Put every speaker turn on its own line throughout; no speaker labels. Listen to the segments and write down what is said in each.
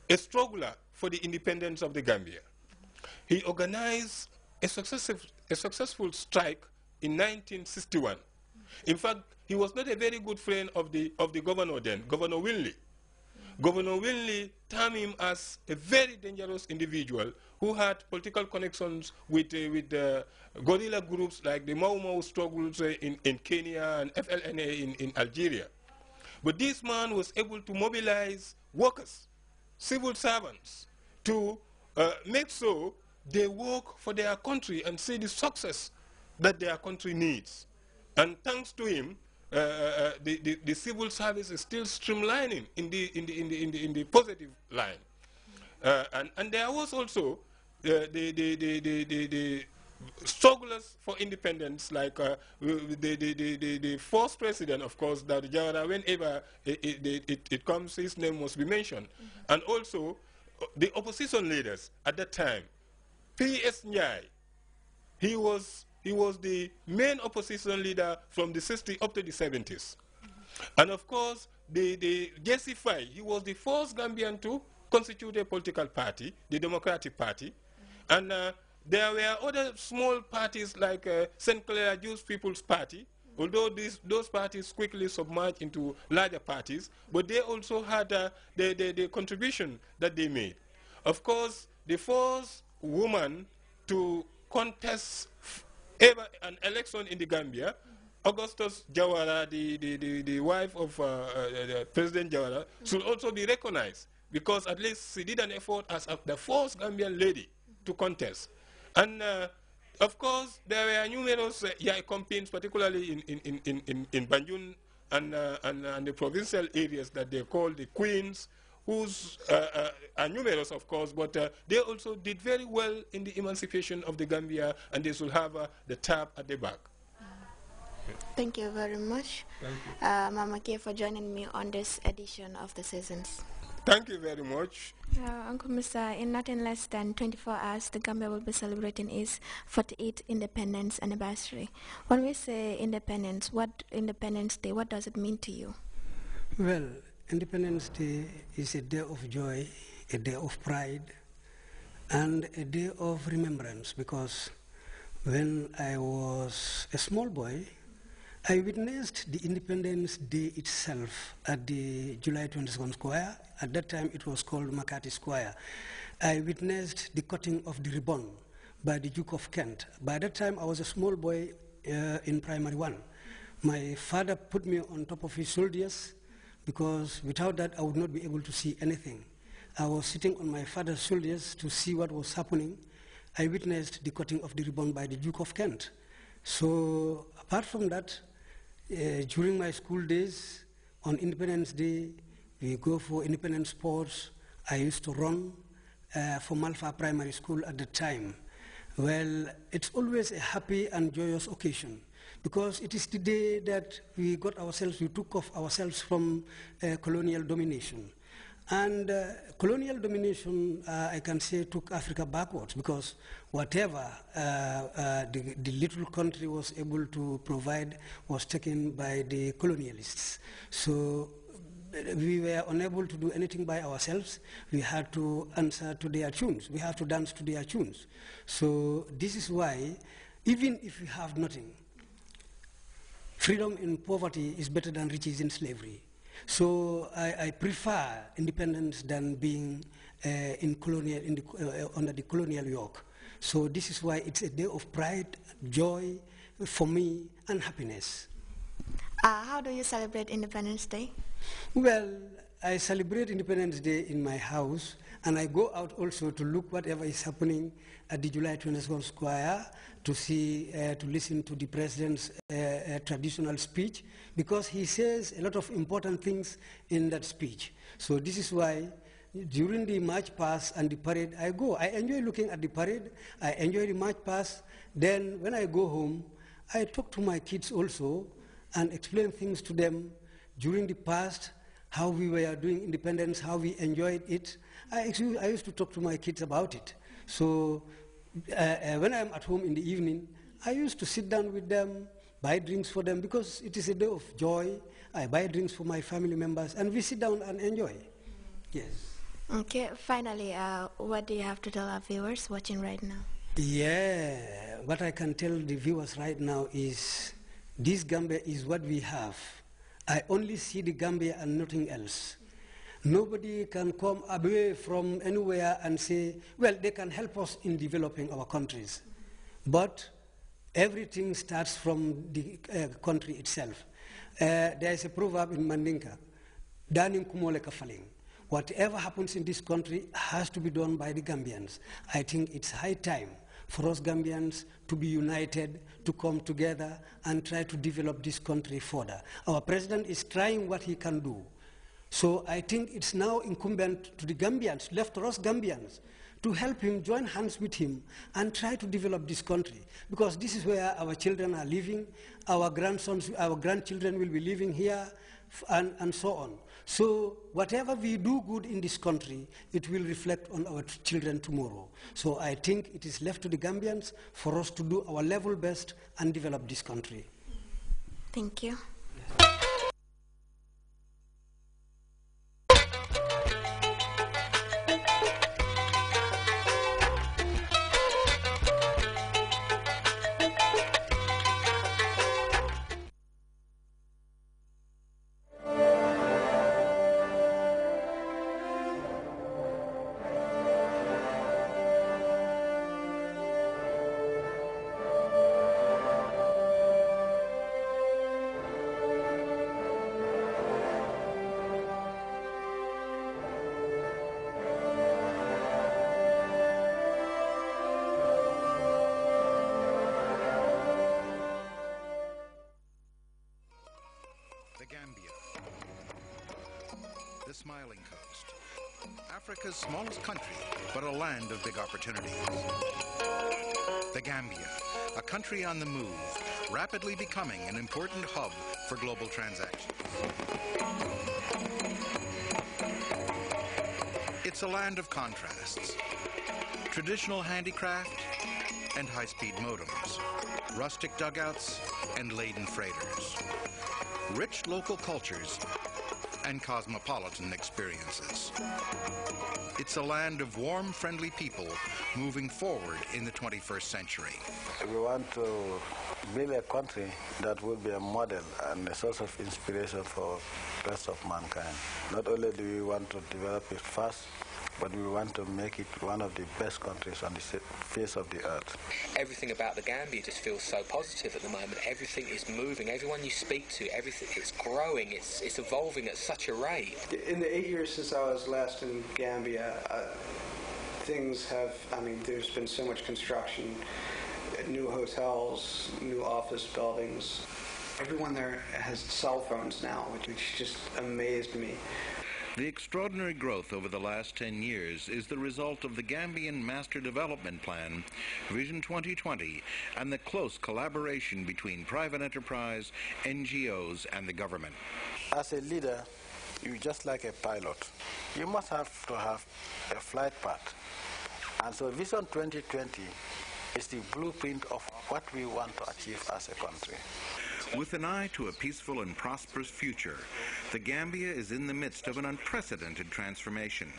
a struggler for the independence of the Gambia. He organized a successful strike in 1961. In fact, he was not a very good friend of the governor then, Governor Winley. Governor Winley termed him as a very dangerous individual who had political connections with guerrilla groups like the Mau Mau struggles in Kenya and FLNA in Algeria. But this man was able to mobilize workers, civil servants, to make sure they work for their country and see the success that their country needs. And thanks to him, the civil service is still streamlining in the positive line. And there was also the strugglers for independence, like the first president, of course, that Jawara, whenever it comes, his name must be mentioned. And also the opposition leaders at that time. P.S. Njai, he was the main opposition leader from the 60s up to the 70s. And of course, the Jesse Fay, he was the first Gambian to constitute a political party, the Democratic Party. And there were other small parties like St. Clair Jewish People's Party, although those parties quickly submerged into larger parties, but they also had the contribution that they made. Of course, the first woman to contest ever an election in the Gambia, Augustus Jawara, the wife of President Jawara, should also be recognized, because at least she did an effort as the first Gambian lady to contest. And of course, there were numerous Yai campaigns, particularly in Banjul and the provincial areas that they call the Queens, whose are numerous, of course, but they also did very well in the emancipation of the Gambia, and they should have the tab at the back.
Thank you very much, Mama K, for joining me on this edition of the Seasons.
Thank you very much.
Uncle Mr. In nothing less than 24 hours, the Gambia will be celebrating its 48th independence anniversary. When we say Independence Day, what does it mean to you?
Well, Independence Day is a day of joy, a day of pride, and a day of remembrance, because when I was a small boy, I witnessed the Independence Day itself at the July 22nd Square. At that time, it was called McCarthy Square. I witnessed the cutting of the ribbon by the Duke of Kent. By that time, I was a small boy in primary 1. My father put me on top of his shoulders, because without that, I would not be able to see anything. I was sitting on my father's shoulders to see what was happening. I witnessed the cutting of the ribbon by the Duke of Kent. So apart from that, during my school days, on Independence Day, we go for independent sports. I used to run for Malfa Primary School at the time. Well, it's always a happy and joyous occasion, because it is the day that we took off ourselves from colonial domination. And colonial domination, I can say, took Africa backwards, because whatever the little country was able to provide was taken by the colonialists. So we were unable to do anything by ourselves. We had to answer to their tunes. We have to dance to their tunes. So this is why, even if we have nothing, freedom in poverty is better than riches in slavery. So I prefer independence than being under the colonial yoke. So this is why it's a day of pride, joy for me, and happiness.
How do you celebrate Independence Day?
Well, I celebrate Independence Day in my house, and I go out also to look whatever is happening at the July 22nd Square to see, to listen to the president's traditional speech, because he says a lot of important things in that speech. So this is why during the march past and the parade, I go. I enjoy looking at the parade. I enjoy the march past. Then when I go home, I talk to my kids also and explain things to them during the past, how we were doing independence, how we enjoyed it. I used to talk to my kids about it. So when I'm at home in the evening, I used to sit down with them, buy drinks for them, because it is a day of joy. I buy drinks for my family members, and we sit down and enjoy. Yes.
Okay, finally, what do you have to tell our viewers watching right now?
Yeah, what I can tell the viewers right now is this Gambia is what we have. I only see the Gambia and nothing else. Nobody can come away from anywhere and say, well, they can help us in developing our countries. But everything starts from the country itself. There is a proverb in Mandinka, Daning kumole kafaling. Whatever happens in this country has to be done by the Gambians. I think it's high time for us Gambians to be united, to come together and try to develop this country further. Our president is trying what he can do. So I think it's now incumbent to the Gambians, left to us Gambians, to help him, join hands with him, and try to develop this country. Because this is where our children are living, our grandsons, our grandchildren will be living here, and so on. So whatever we do good in this country, it will reflect on our children tomorrow. So I think it is left to the Gambians for us to do our level best and develop this country.
Thank you.
The Gambia, the smiling coast, Africa's smallest country, but a land of big opportunities. The Gambia, a country on the move, rapidly becoming an important hub for global transactions. It's a land of contrasts, traditional handicraft and high-speed modems, rustic dugouts and laden freighters, rich local cultures and cosmopolitan experiences. It's a land of warm, friendly people moving forward in the 21st century.
We want to build a country that will be a model and a source of inspiration for the rest of mankind. Not only do we want to develop it fast, but we want to make it one of the best countries on the face of the earth.
Everything about the Gambia just feels so positive at the moment. Everything is moving. Everyone you speak to, everything, it's growing. It's evolving at such a rate.
In the 8 years since I was last in Gambia, things have, there's been so much construction, new hotels, new office buildings. Everyone there has cell phones now, which just amazed me.
The extraordinary growth over the last 10 years is the result of the Gambian Master Development Plan, Vision 2020, and the close collaboration between private enterprise, NGOs, and the government.
As a leader, you're just like a pilot. You must have to have a flight path. And so Vision 2020 is the blueprint of what we want to achieve as a country.
With an eye to a peaceful and prosperous future, the Gambia is in the midst of an unprecedented transformation.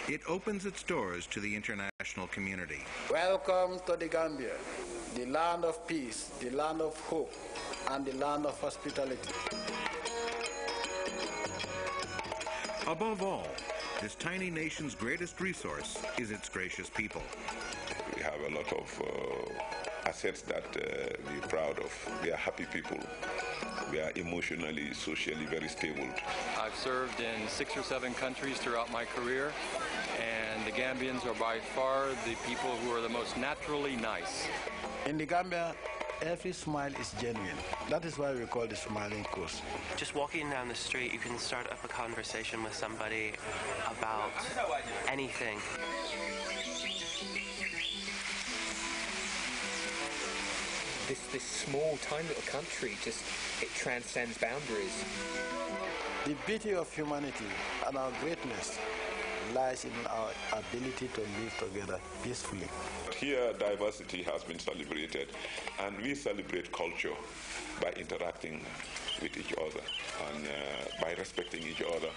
It opens its doors to the international community.
Welcome to the Gambia, the land of peace, the land of hope, and the land of hospitality.
Above all, this tiny nation's greatest resource is its gracious people.
We have a lot of assets that we're proud of. We are happy people. We are emotionally, socially very stable.
I've served in 6 or 7 countries throughout my career, and the Gambians are by far the people who are the most naturally nice.
In the Gambia, every smile is genuine. That is why we call the smiling coast.
Just walking down the street, you can start up a conversation with somebody about anything.
This small, tiny little country, it transcends boundaries.
The beauty of humanity and our greatness lies in our ability to live together peacefully.
Here, diversity has been celebrated, and we celebrate culture by interacting with each other and by respecting each other.